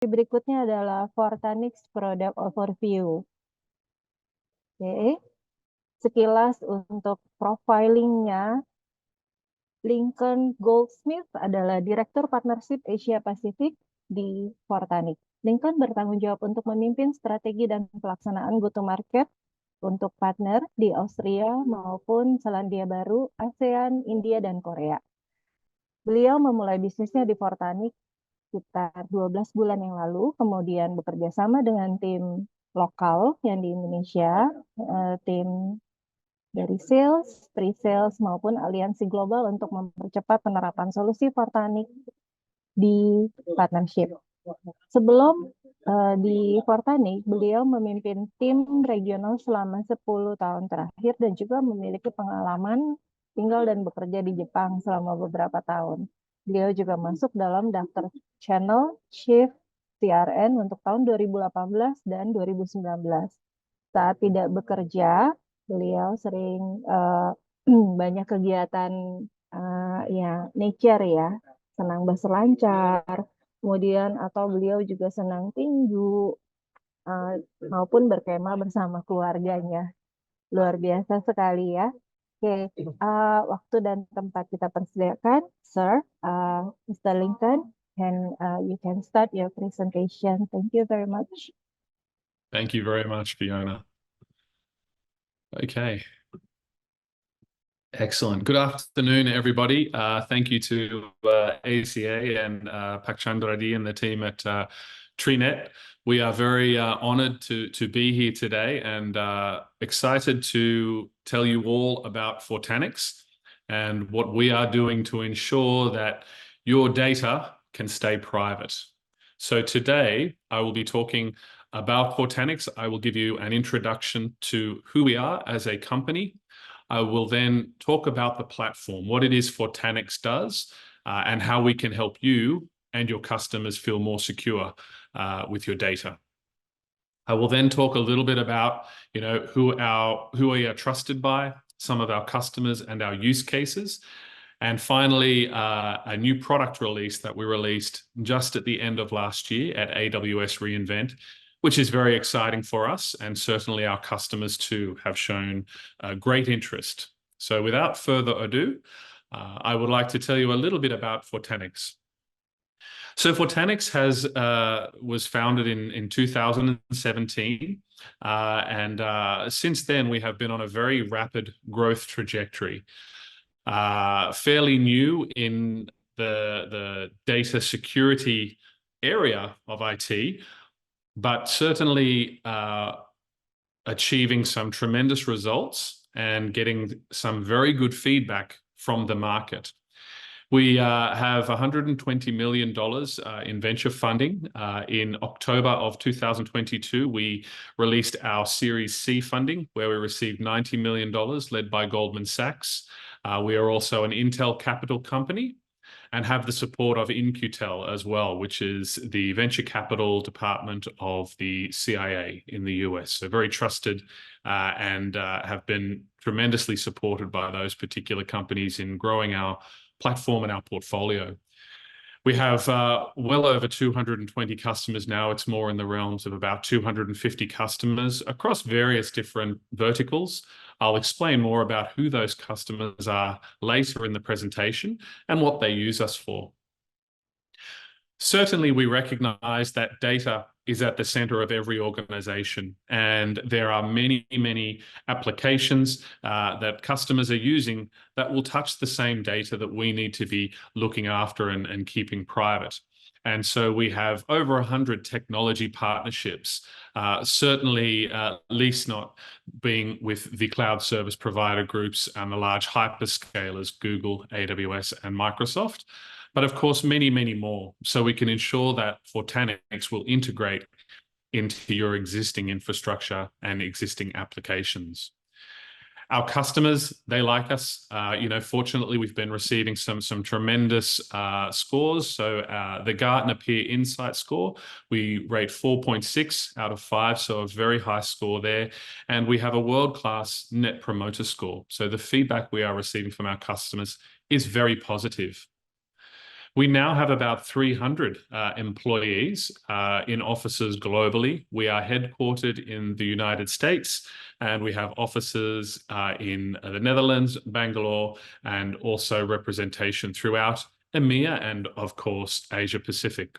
Berikutnya adalah Fortanix Product Overview. Oke, sekilas untuk profilingnya, Lincoln Goldsmith adalah Direktur Partnership Asia Pasifik di Fortanix. Lincoln bertanggung jawab untuk memimpin strategi dan pelaksanaan go-to-market untuk partner di Austria maupun Selandia Baru, ASEAN, India, dan Korea. Beliau memulai bisnisnya di Fortanix sekitar 12 bulan yang lalu, kemudian bekerja sama dengan tim lokal yang di Indonesia, tim dari sales, pre-sales, maupun aliansi global untuk mempercepat penerapan solusi Fortanix di partnership. Sebelum di Fortanix, beliau memimpin tim regional selama 10 tahun terakhir dan juga memiliki pengalaman tinggal dan bekerja di Jepang selama beberapa tahun. Beliau juga masuk dalam daftar Channel Chief CRN untuk tahun 2018 dan 2019. Saat tidak bekerja, beliau sering banyak kegiatan ya nature ya, senang berselancar, kemudian atau beliau juga senang tinju maupun berkemah bersama keluarganya. Luar biasa sekali ya. Oke, waktu dan tempat kita persediakan, Sir, Mr. Lincoln, and you can start your presentation. Thank you very much. Thank you very much, Fiona. Okay. Excellent. Good afternoon, everybody. Thank you to ACA and Pak Chandradi and the team at TreeNet. We are very honored to be here today and excited to tell you all about Fortanix and what we are doing to ensure that your data can stay private. So today I will be talking about Fortanix. I will give you an introduction to who we are as a company. I will then talk about the platform, what it is Fortanix does, and how we can help you and your customers feel more secure with your data. I will then talk a little bit about, who we are trusted by, some of our customers and our use cases. And finally, a new product release that we released just at the end of last year at AWS reInvent, which is very exciting for us, and certainly our customers too have shown great interest. So without further ado, I would like to tell you a little bit about Fortanix. So Fortanix was founded in 2017, and since then we have been on a very rapid growth trajectory. Fairly new in the data security area of IT, but certainly achieving some tremendous results and getting some very good feedback from the market. We have $120 million in venture funding. In October of 2022, we released our Series C funding, where we received $90 million, led by Goldman Sachs. We are also an Intel Capital company and have the support of In-Q-Tel as well, which is the venture capital department of the CIA in the US. So very trusted and have been tremendously supported by those particular companies in growing our platform and our portfolio. We have well over 220 customers now. It's more in the realms of about 250 customers across various different verticals. I'll explain more about who those customers are later in the presentation and what they use us for. Certainly, we recognize that data is at the center of every organization, and there are many, many applications that customers are using that will touch the same data that we need to be looking after and keeping private. And so we have over 100 technology partnerships, certainly least not being with the cloud service provider groups and the large hyperscalers, Google, AWS, and Microsoft. But of course, many, many more. So we can ensure that Fortanix will integrate into your existing infrastructure and existing applications. Our customers, they like us. Fortunately, we've been receiving some tremendous scores. So the Gartner Peer Insight score, we rate 4.6 out of 5, so a very high score there. And we have a world-class Net Promoter Score. So the feedback we are receiving from our customers is very positive. We now have about 300 employees in offices globally. We are headquartered in the United States, and we have offices in the Netherlands, Bangalore, and also representation throughout EMEA and, of course, Asia Pacific.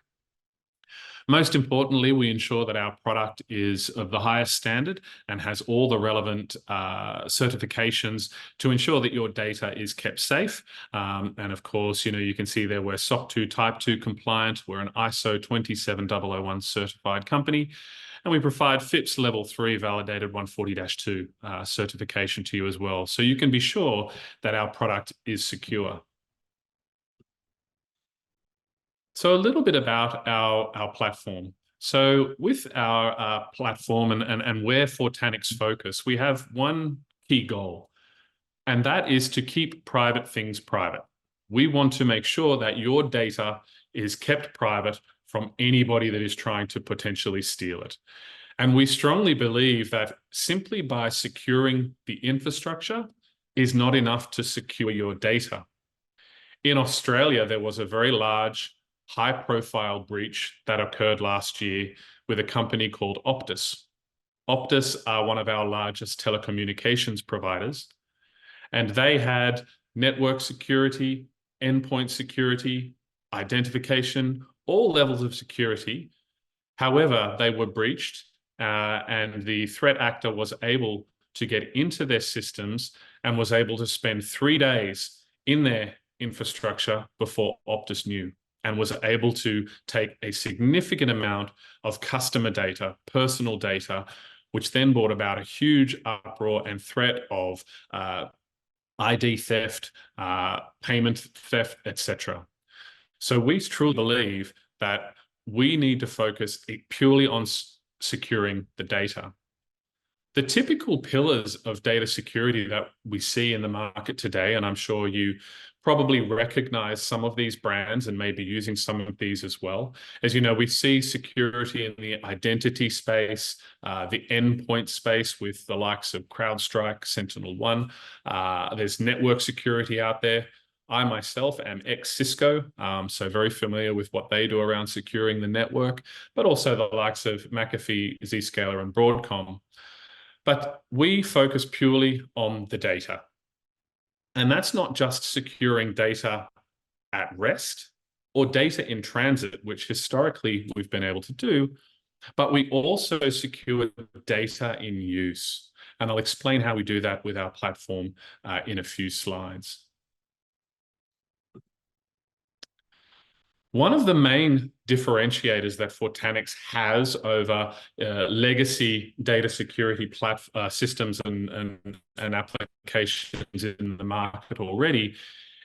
Most importantly, we ensure that our product is of the highest standard and has all the relevant certifications to ensure that your data is kept safe. And of course, you can see there we're SOC 2 Type 2 compliant. We're an ISO 27001 certified company. And we provide FIPS Level 3 validated 140-2 certification to you as well. So you can be sure that our product is secure. So a little bit about our platform. So with our platform and where Fortanix focus, we have one key goal, and that is to keep private things private. We want to make sure that your data is kept private from anybody that is trying to potentially steal it. And we strongly believe that simply by securing the infrastructure is not enough to secure your data. In Australia, there was a very large high-profile breach that occurred last year with a company called Optus. Optus are one of our largest telecommunications providers, and they had network security, endpoint security, identification, all levels of security. However, they were breached, and the threat actor was able to get into their systems and was able to spend 3 days in their infrastructure before Optus knew, and was able to take a significant amount of customer data, personal data, which then brought about a huge uproar and threat of ID theft, payment theft, etc. So we truly believe that we need to focus purely on securing the data. The typical pillars of data security that we see in the market today, and I'm sure you probably recognize some of these brands and maybe using some of these as well. As you know, we see security in the identity space, the endpoint space with the likes of CrowdStrike, SentinelOne. There's network security out there. I myself am ex-Cisco, so very familiar with what they do around securing the network, but also the likes of McAfee, Zscaler, and Broadcom. But we focus purely on the data. And that's not just securing data at rest or data in transit, which historically we've been able to do, but we also secure data in use. And I'll explain how we do that with our platform in a few slides. One of the main differentiators that Fortanix has over legacy data security systems and applications in the market already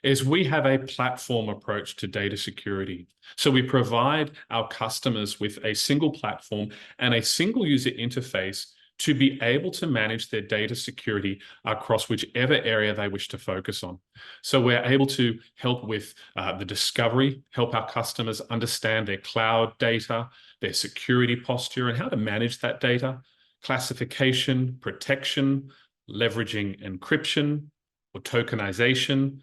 is we have a platform approach to data security. So we provide our customers with a single platform and a single user interface to be able to manage their data security across whichever area they wish to focus on. So we're able to help with the discovery, help our customers understand their cloud data, their security posture, and how to manage that data, classification, protection, leveraging encryption or tokenization,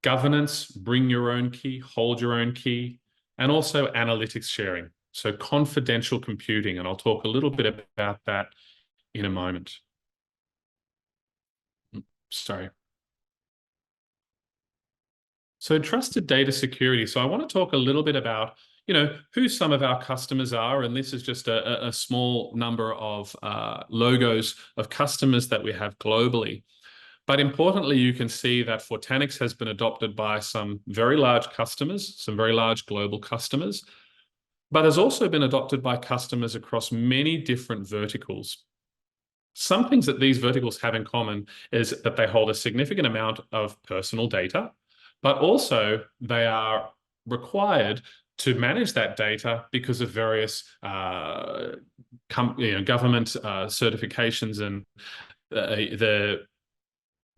governance, bring your own key, hold your own key, and also analytics sharing. So confidential computing, and I'll talk a little bit about that in a moment. Sorry. So trusted data security. So I want to talk a little bit about, who some of our customers are, and this is just a small number of logos of customers that we have globally. But importantly, you can see that Fortanix has been adopted by some very large customers, some very large global customers, but has also been adopted by customers across many different verticals. Some things that these verticals have in common is that they hold a significant amount of personal data, but also they are required to manage that data because of various government certifications, and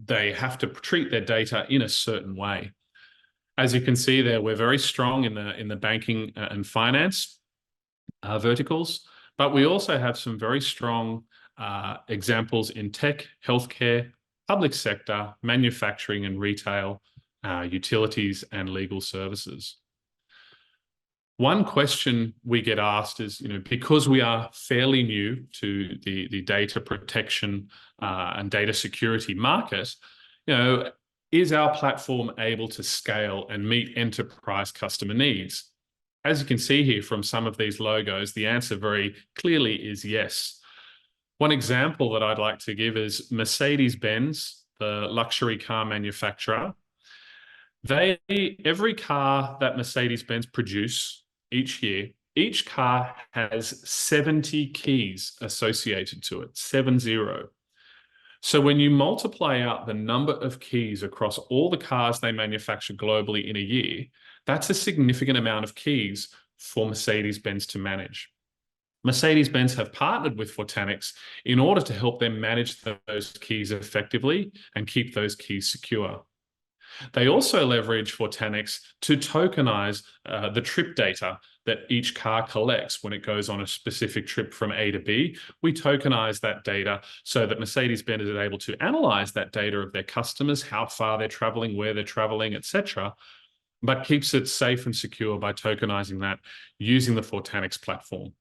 they have to treat their data in a certain way. As you can see there, we're very strong in the banking and finance verticals, but we also have some very strong examples in tech, healthcare, public sector, manufacturing and retail, utilities and legal services. One question we get asked is, because we are fairly new to the data protection and data security market, is our platform able to scale and meet enterprise customer needs? As you can see here from some of these logos, the answer very clearly is yes. One example that I'd like to give is Mercedes-Benz, the luxury car manufacturer. Every car that Mercedes-Benz produce each year, each car has 70 keys associated to it, 70. So when you multiply out the number of keys across all the cars they manufacture globally in a year, that's a significant amount of keys for Mercedes-Benz to manage. Mercedes-Benz have partnered with Fortanix in order to help them manage those keys effectively and keep those keys secure. They also leverage Fortanix to tokenize the trip data that each car collects when it goes on a specific trip from A to B. We tokenize that data so that Mercedes-Benz is able to analyze that data of their customers, how far they're traveling, where they're traveling, etc., but keeps it safe and secure by tokenizing that using the Fortanix platform.